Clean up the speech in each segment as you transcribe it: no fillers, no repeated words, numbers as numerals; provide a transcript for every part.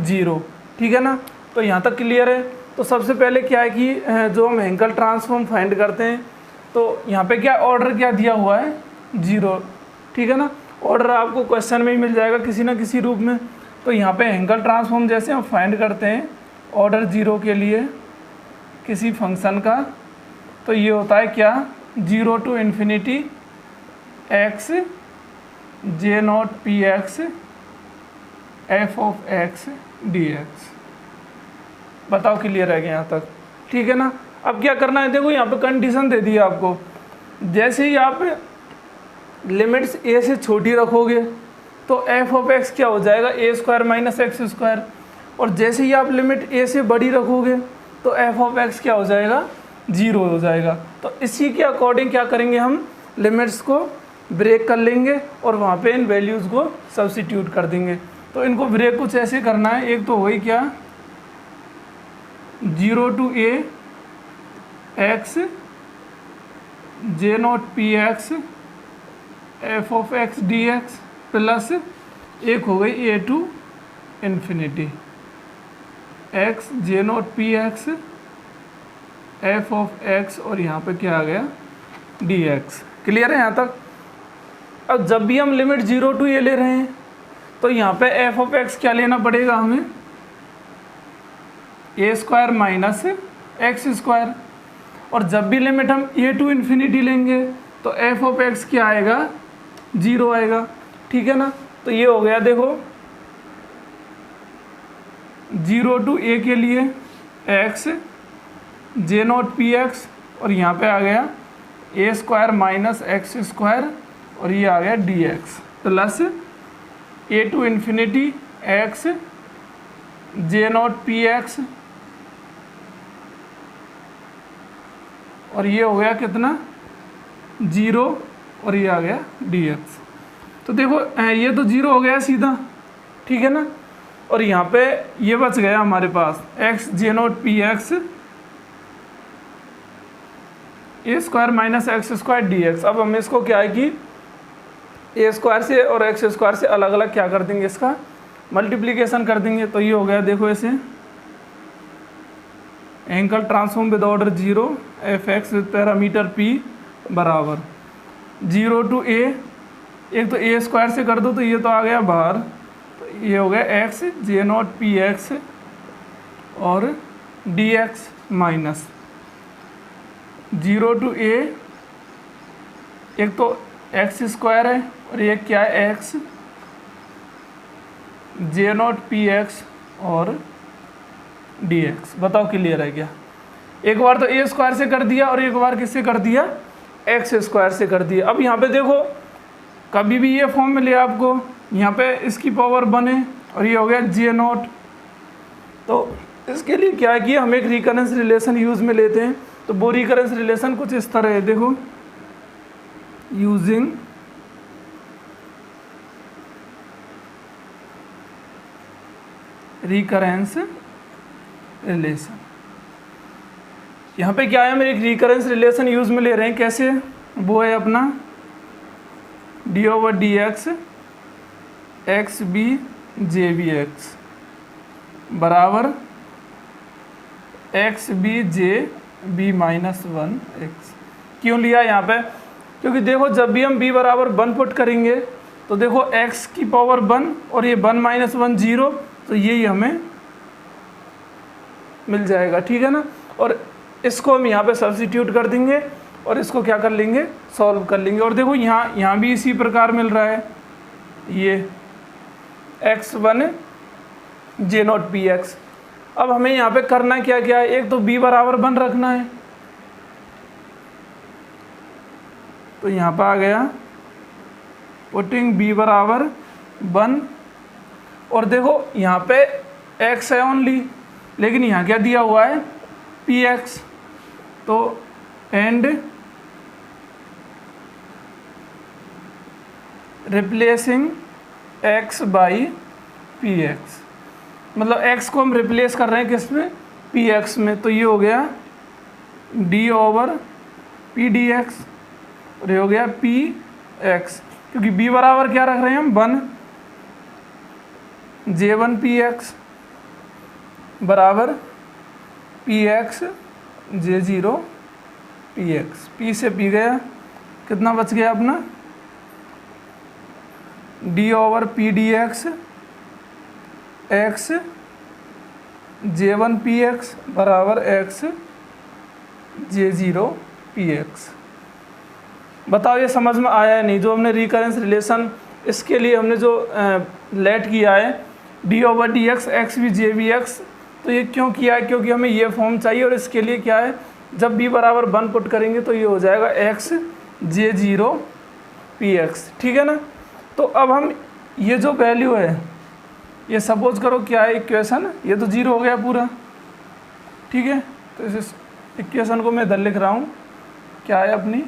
Zero. ठीक है ना, तो यहाँ तक क्लियर है। तो सबसे पहले क्या है कि जो हम हेंकल ट्रांसफॉर्म फाइंड करते हैं, तो यहाँ पे क्या ऑर्डर क्या दिया हुआ है, जीरो। ठीक है ना, ऑर्डर आपको क्वेश्चन में ही मिल जाएगा किसी ना किसी रूप में। तो यहाँ पे हेंकल ट्रांसफॉर्म जैसे हम फाइंड करते हैं ऑर्डर जीरो के लिए किसी फंक्शन का, तो ये होता है क्या, 0 to infinity x j naught P x f of x d x. बताओ क्लियर है क्या यहाँ तक? ठीक है ना। अब क्या करना है, देखो यहाँ पे कंडीशन दे दी है आपको, जैसे ही आप लिमिट्स a से छोटी रखोगे तो एफ ऑफ एक्स क्या हो जाएगा, a square minus x square, और जैसे ही आप लिमिट a से बड़ी रखोगे तो एफ ऑफ एक्स क्या हो जाएगा, जीरो हो जाएगा। तो इसी के अकॉर्डिंग क्या करेंगे, हम लिमिट्स को ब्रेक कर लेंगे और वहाँ पे इन वैल्यूज़ को सब्स्टिट्यूट कर देंगे। तो इनको ब्रेक कुछ ऐसे करना है, एक तो वही क्या, 0 to a x j naught P x f of x d x plus एक हो गई a to infinity x j not P x f of x, और यहाँ पे क्या आ गया, डी एक्स। क्लियर है यहाँ तक? अब जब भी हम लिमिट 0 to a ले रहे हैं तो यहाँ पे एफ ऑफ एक्स क्या लेना पड़ेगा हमें, a square minus x square, और जब भी लिमिट हम a टू इन्फिनिटी लेंगे तो एफ ऑफ एक्स क्या आएगा, जीरो आएगा। ठीक है ना, तो ये हो गया देखो 0 to a के लिए x J not P x, और यहाँ पे आ गया a square minus x square, और ये आ गया d x plus a to infinity x J not P x, और ये हो गया कितना, जीरो, और ये आ गया डी एक्स। तो देखो ये तो जीरो हो गया सीधा। ठीक है ना, और यहाँ पे ये बच गया हमारे पास x J not P x A square minus x square D x. अब हम इसको क्या है कि ए स्क्वायर से और एक्स स्क्वायर से अलग अलग क्या कर देंगे, इसका मल्टीप्लिकेशन कर देंगे। तो ये हो गया देखो ऐसे, ankle transform with order zero F x with parameter p बराबर 0 to a, एक तो a स्क्वायर से कर दो तो ये तो आ गया बाहर, तो ये हो गया x J not P x और D X minus 0 to a, एक तो x स्क्वायर है और ये क्या है, x J not P x और डी एक्स। बताओ क्लियर है क्या? एक बार तो a स्क्वायर से कर दिया और एक बार किससे कर दिया, x स्क्वायर से कर दिया। अब यहाँ पे देखो कभी भी ये फॉर्म मिले आपको, यहाँ पे इसकी पावर 1 है और ये हो गया जे नॉट। तो इसके लिए क्या है कि हम एक रिकरेंस रिलेशन यूज़ में लेते हैं। तो वो रिकरेंस रिलेशन कुछ इस तरह है, देखो यूजिंग रिकरेंस रिलेशन। यहाँ पे क्या है, हम एक रिकरेंस रिलेशन यूज़ में ले रहे हैं। कैसे? वो है अपना D over D x x B J B x बराबर X B J B minus 1 X. क्यों लिया यहाँ पे? क्योंकि देखो जब भी हम b बराबर 1 पुट करेंगे तो देखो x की पावर 1 और ये 1 माइनस 1 0, तो यही हमें मिल जाएगा। ठीक है ना, और इसको हम यहाँ पे सब्स्टिट्यूट कर देंगे और इसको क्या कर लेंगे, सॉल्व कर लेंगे। और देखो यहाँ भी इसी प्रकार मिल रहा है, ये x1 J not P x. अब हमें यहाँ पे करना क्या क्या है, एक तो b बराबर 1 रखना है, तो यहाँ पर आ गया पुटिंग b बराबर 1, और देखो यहाँ पे x है ओनली, लेकिन यहाँ क्या दिया हुआ है, px। तो and replacing x by px, मतलब x को हम रिप्लेस कर रहे हैं किस में, पी एक्स में, तो ये हो गया D over P D X, और ये हो गया पी एक्स, क्योंकि बी बराबर क्या रख रहे हैं हम, 1 J1 पी एक्स बराबर P x J0 P X. P से पी गया, कितना बच गया अपना, D over P D x x J1 P X बराबर एक्स J0 पी एक्स। बताओ ये समझ में आया है नहीं? जो हमने रिकरेंस रिलेशन इसके लिए हमने जो लेट किया है d over D x x v j v x, तो ये क्यों किया है? क्योंकि हमें ये फॉर्म चाहिए, और इसके लिए क्या है, जब b बराबर 1 पुट करेंगे तो ये हो जाएगा एक्स J0 पी एक्स। ठीक है ना? तो अब हम ये जो वैल्यू है, ये सपोज करो क्या है इक्वेशन, ये तो 0 हो गया पूरा। ठीक है, तो इस इक्वेशन को मैं इधर लिख रहा हूँ, क्या है अपनी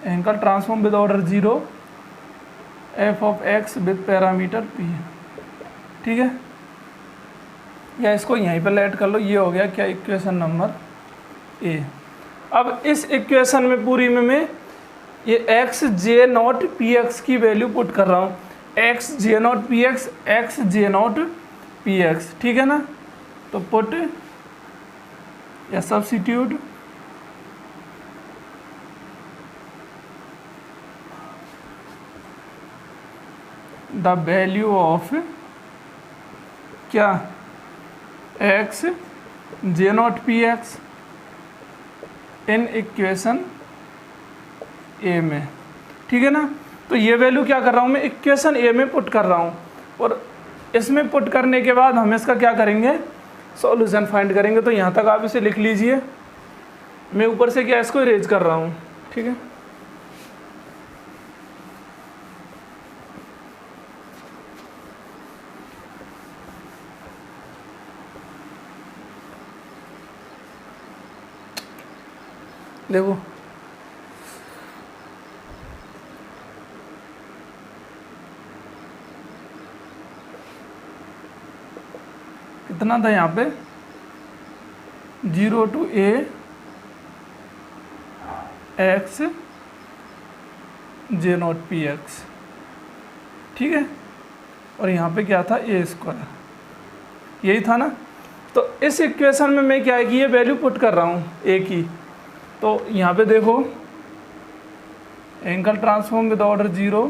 Henkel transform with order 0 F of x with parameter p। ठीक है, या इसको यहीं पर लेट कर लो, ये हो गया क्या इक्वेशन नंबर ए। अब इस इक्वेशन में पूरी में मैं ये एक्स J0 पी एक्स की वैल्यू पुट कर रहा हूँ, X J0 P x X J0 P X. ठीक है ना? तो पुट या सब्स्टिट्यूट द वैल्यू ऑफ क्या, X J0 P X in equation A में। ठीक है ना? तो ये वैल्यू क्या कर रहा हूँ मैं, इक्वेशन ए में पुट कर रहा हूँ, और इसमें पुट करने के बाद हम इसका क्या करेंगे, सॉल्यूशन फाइंड करेंगे। तो यहाँ तक आप इसे लिख लीजिए, मैं ऊपर से क्या इसको इरेज कर रहा हूँ। ठीक है, देखो कितना था यहाँ पे, 0 to a x J0 P X. ठीक है, और यहाँ पे क्या था a स्क्वायर, यही था ना? तो इस इक्वेशन में मैं क्या है कि ये वैल्यू पुट कर रहा हूँ a की। तो यहाँ पे देखो angle transform with order 0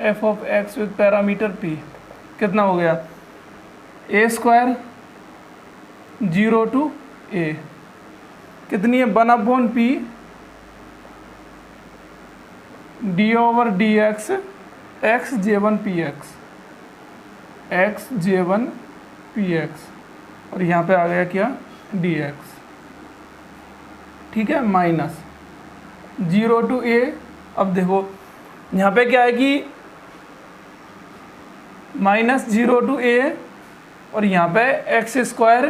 F of x with parameter p, कितना हो गया, a स्क्वायर 0 to a, कितनी है, 1/p D over D x x J1 P x x J1 P x, और यहाँ पे आ गया क्या, डी एक्स। ठीक है, माइनस 0 to a। अब देखो यहाँ पे क्या है कि माइनस 0 to a, और यहाँ पे एक्स स्क्वायर,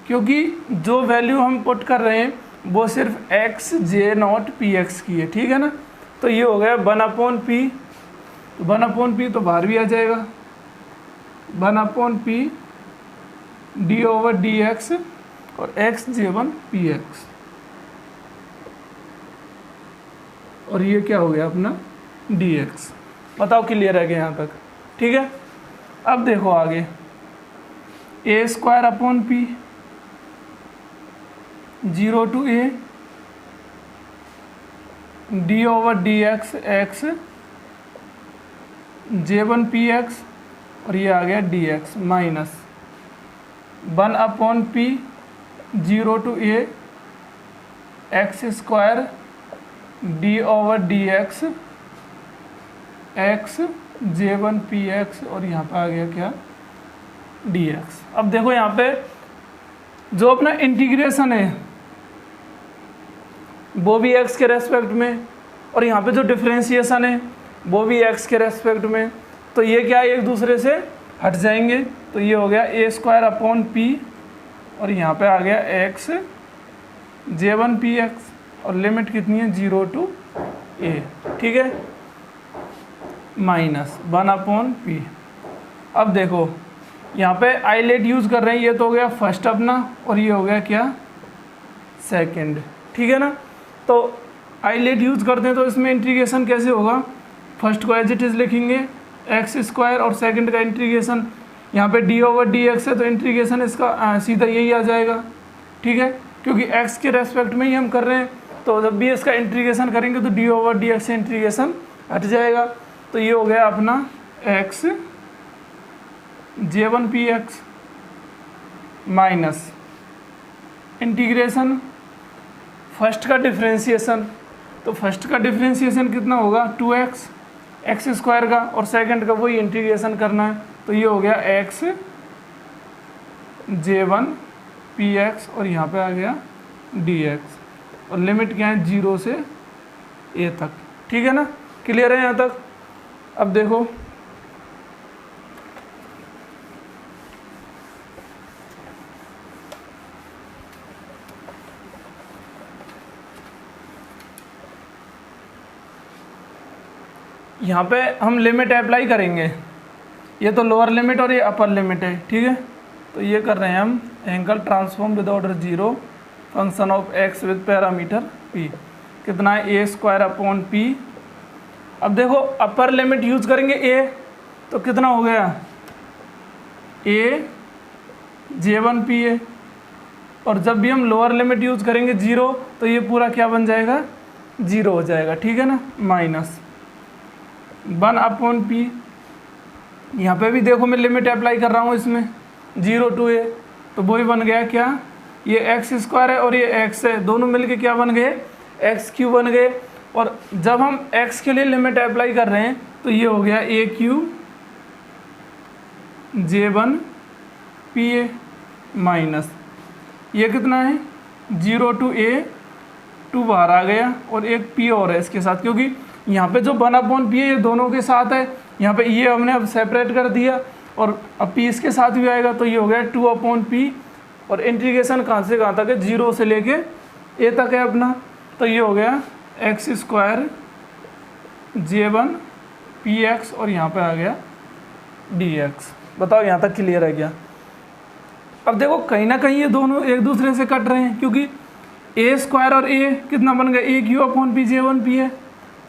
क्योंकि जो वैल्यू हम पुट कर रहे हैं वो सिर्फ एक्स J0 पी एक्स की है। ठीक है ना? तो ये हो गया 1/p, तो 1/p तो बाहर भी आ जाएगा, 1/p D over D X और एक्स J1 पी एक्स, और ये क्या हो गया अपना डी एक्स। बताओ क्लियर है कि यहाँ तक? ठीक है, अब देखो आगे, a square upon p 0 to a d over D x x J1 P x, और ये आ गया d X, minus 1/p 0 to a x square D over D x x J1 P x, और यहाँ पे आ गया क्या, डी एक्स। अब देखो यहाँ पे जो अपना इंटीग्रेशन है वो भी x के रेस्पेक्ट में, और यहाँ पे जो डिफ्रेंशिएशन है वो भी x के रेस्पेक्ट में, तो ये क्या एक दूसरे से हट जाएंगे। तो ये हो गया a स्क्वायर अपॉन p, और यहाँ पे आ गया x J1 पी एक्स, और लिमिट कितनी है 0 to a। ठीक है, माइनस 1/p। अब देखो यहाँ पे आईलेट यूज़ कर रहे हैं, ये तो हो गया फर्स्ट अपना और ये हो गया क्या सेकंड, ठीक है ना। तो आईलेट यूज़ करते हैं तो इसमें इंटीग्रेशन कैसे होगा, फर्स्ट को एज इट इज़ लिखेंगे एक्स स्क्वायर और सेकंड का इंटीग्रेशन यहाँ पे डी ओवर डी एक्स है तो इंटीग्रेशन इसका सीधा यही आ जाएगा, ठीक है, क्योंकि एक्स के रेस्पेक्ट में ही हम कर रहे हैं। तो जब भी इसका इंटीग्रेशन करेंगे तो डी ओवर डी एक्स से इंटीग्रेशन हट जाएगा। तो ये हो गया अपना x J1 P x minus integration first का डिफ्रेंशिएशन, तो फर्स्ट का डिफ्रेंशिएशन कितना होगा 2x एक्स स्क्वायर का, और सेकंड का वही इंटीग्रेशन करना है। तो ये हो गया एक्स J1 पी एक्स और यहाँ पे आ गया dx, और लिमिट क्या है 0 से a तक, ठीक है ना, क्लियर है यहाँ तक। अब देखो यहाँ पे हम लिमिट अप्लाई करेंगे, ये तो लोअर लिमिट और ये अपर लिमिट है, ठीक है। तो ये कर रहे हैं हम angle transform with order 0 function of x with parameter p, कितना है a स्क्वायर अपॉन p। अब देखो अपर लिमिट यूज करेंगे a, तो कितना हो गया a J1 p है, और जब भी हम लोअर लिमिट यूज करेंगे 0 तो ये पूरा क्या बन जाएगा 0 हो जाएगा, ठीक है ना, माइनस 1 अपॉन p। यहाँ पे भी देखो मैं लिमिट अप्लाई कर रहा हूँ इसमें 0 to a, तो वही बन गया क्या, ये एक्स स्क्वायर है और ये एक्स है, दोनों मिलके क्या बन गए एक्स क्यू बन गए। और जब हम एक्स के लिए लिमिट अप्लाई कर रहे हैं तो ये हो गया A Q J1 P A minus ये कितना है 0 to a 2 बाहर आ गया और एक p और है इसके साथ, क्योंकि यहाँ पे जो 1 अपॉन पी है ये दोनों के साथ है, यहाँ पे ये हमने अब सेपरेट कर दिया और अब p इसके साथ भी आएगा। तो ये हो गया 2 अपॉन पी, और इंटीग्रेशन कहाँ से कहाँ तक है 0 से लेके a तक है अपना। तो ये हो गया x square J1 P x और यहाँ पे आ गया dx। बताओ यहाँ तक क्लियर है क्या। अब देखो कहीं ना कहीं ये दोनों एक दूसरे से कट रहे हैं, क्योंकि a स्क्वायर और a कितना बन गया A Q upon P J1 P है,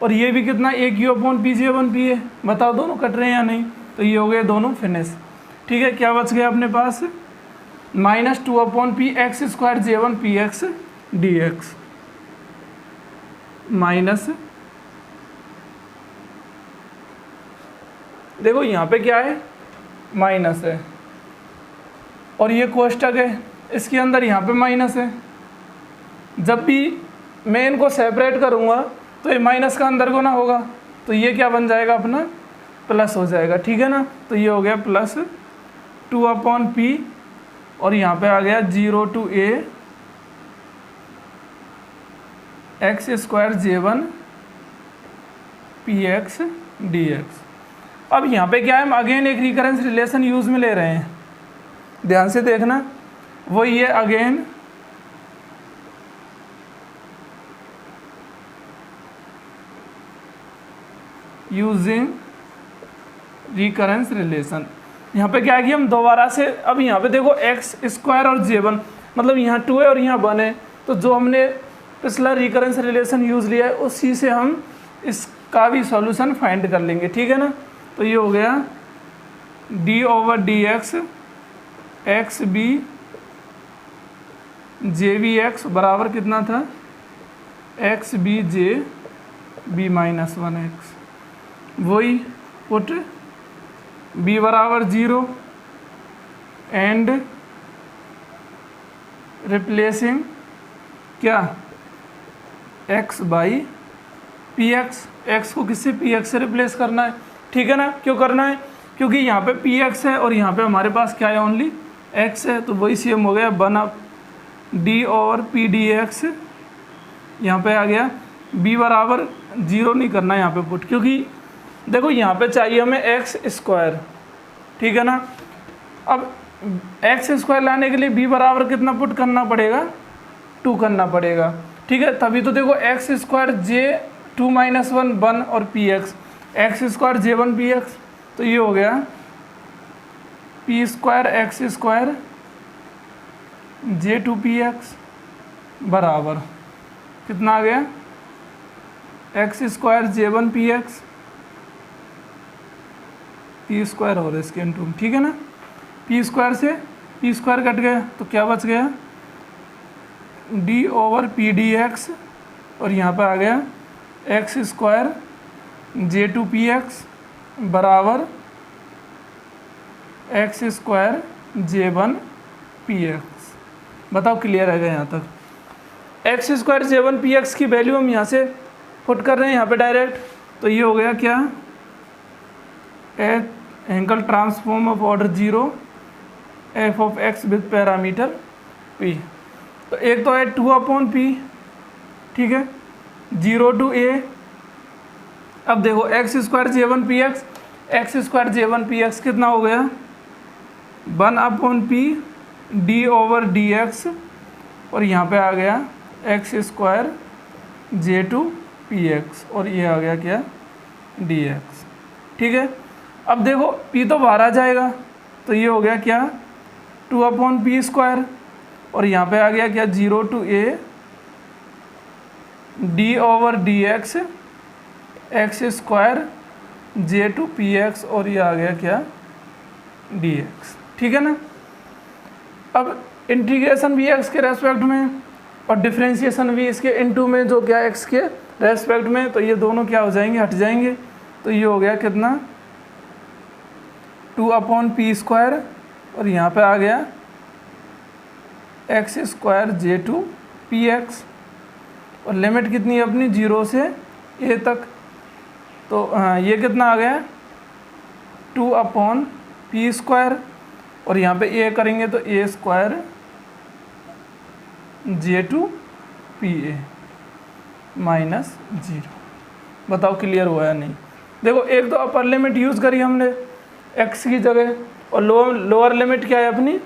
और ये भी कितना A Q upon P J1 P है। बताओ दोनों कट रहे हैं या नहीं। तो ये हो गए दोनों फिनिश, ठीक है। क्या बच गया अपने पास -2 upon P x square J1 P x dx minus, देखो यहाँ पे क्या है माइनस है और ये कोष्टक है, इसके अंदर यहाँ पे माइनस है। जब भी मैं इनको सेपरेट करूँगा तो ये माइनस का अंदर को ना होगा, तो ये क्या बन जाएगा अपना प्लस हो जाएगा, ठीक है ना। तो ये हो गया +2 अपॉन पी और यहाँ पे आ गया 0 to a x square J1 P x dx। अब यहाँ पे क्या है, हम अगेन एक रिकरेंस रिलेशन यूज़ में ले रहे हैं, ध्यान से देखना, वही है अगेन यूजिंग रिकरेंस रिलेशन। यहाँ पे क्या है कि हम दोबारा से, अब यहाँ पे देखो एक्स स्क्वायर और J1 मतलब यहाँ 2 है और यहाँ 1 है, तो जो हमने पिछला रिकरेंस रिलेशन यूज़ लिया है उसी से हम इसका भी सॉल्यूशन फाइंड कर लेंगे, ठीक है ना। तो ये हो गया D over D x x B J B x बराबर कितना था x B J b -1 x, वही पुट b बराबर 0 एंड रिप्लेसिंग क्या x by p x, x को किससे पी एक्स से रिप्लेस करना है, ठीक है ना। क्यों करना है, क्योंकि यहाँ पे पी एक्स है और यहाँ पे हमारे पास क्या है ओनली x है, तो वही सेम हो गया 1 अप डी और पी डी एक्स। यहाँ पे आ गया b बराबर 0 नहीं करना है यहाँ पे पुट, क्योंकि देखो यहाँ पे चाहिए हमें एक्स स्क्वायर, ठीक है ना। अब एक्स स्क्वायर लाने के लिए b बराबर कितना पुट करना पड़ेगा 2 करना पड़ेगा, ठीक है। तभी तो देखो एक्स स्क्वायर J2 -1 1 और P x x square J1 P X, तो ये हो गया पी स्क्वायर एक्स स्क्वायर जे टू पी एक्स बराबर कितना आ गया, x square J one P X P square और इसके इंटू, ठीक है ना। पी स्क्वायर से पी स्क्वायर कट गया तो क्या बच गया, D over P D X, और यहाँ पे आ गया एक्स स्क्वायर जे टू पी एक्स बराबर x square J one P x. बताओ क्लियर है यहाँ तक। X square J one P X की वैल्यू हम यहाँ से पुट कर रहे हैं यहाँ पे डायरेक्ट, तो ये हो गया क्या, angle transform of order 0 F of x with parameter P. तो एक तो है 2/p, ठीक है, 0 to a। अब देखो X square J one P x, x square J one P X कितना हो गया, 1/p D over D X, और यहाँ पे आ गया एक्स स्क्वायर जे टू पी एक्स, और ये आ गया क्या, डी एक्स, ठीक है। अब देखो p तो बाहर आ जाएगा, तो ये हो गया क्या, 2/p स्क्वायर, और यहाँ पे आ गया क्या, 0 to a d over D x x square J two P x, और ये आ गया क्या, डी एक्स, ठीक है ना। अब इंटीग्रेशन भी एक्स के रेस्पेक्ट में और डिफ्रेंशिएशन भी इसके इनटू में जो क्या एक्स के रेस्पेक्ट में, तो ये दोनों क्या हो जाएंगे, हट जाएंगे। तो ये हो गया कितना, 2/p स्क्वायर, और यहाँ पे आ गया एक्स स्क्वायर जे टू पी एक्स, और लिमिट कितनी है अपनी, 0 से a तक। तो ये कितना आ गया, 2/p स्क्वायर, और यहाँ पे a करेंगे तो a square J two p A minus 0। बताओ क्लियर हुआ या नहीं। देखो एक तो अपर लिमिट यूज़ करी हमने x की जगह, और लोअर लिमिट क्या है अपनी,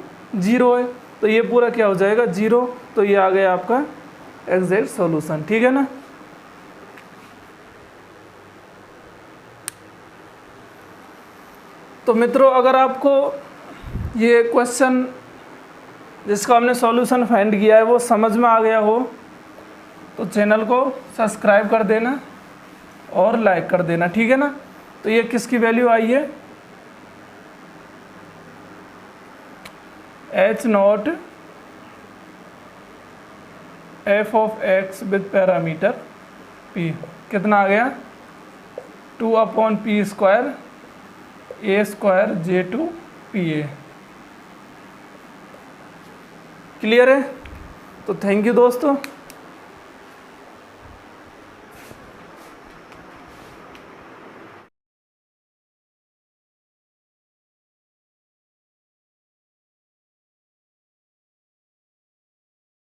0 है, तो ये पूरा क्या हो जाएगा, 0। तो ये आ गया आपका एग्जैक्ट सॉल्यूशन, ठीक है ना। तो मित्रों अगर आपको ये क्वेश्चन जिसका हमने सॉल्यूशन फाइंड किया है वो समझ में आ गया हो, तो चैनल को सब्सक्राइब कर देना और लाइक कर देना, ठीक है ना। तो ये किसकी वैल्यू आई है, H0 f of x with parameter p, कितना आ गया, 2/p square a square J two p a. Clear है। तो थैंक यू दोस्तों।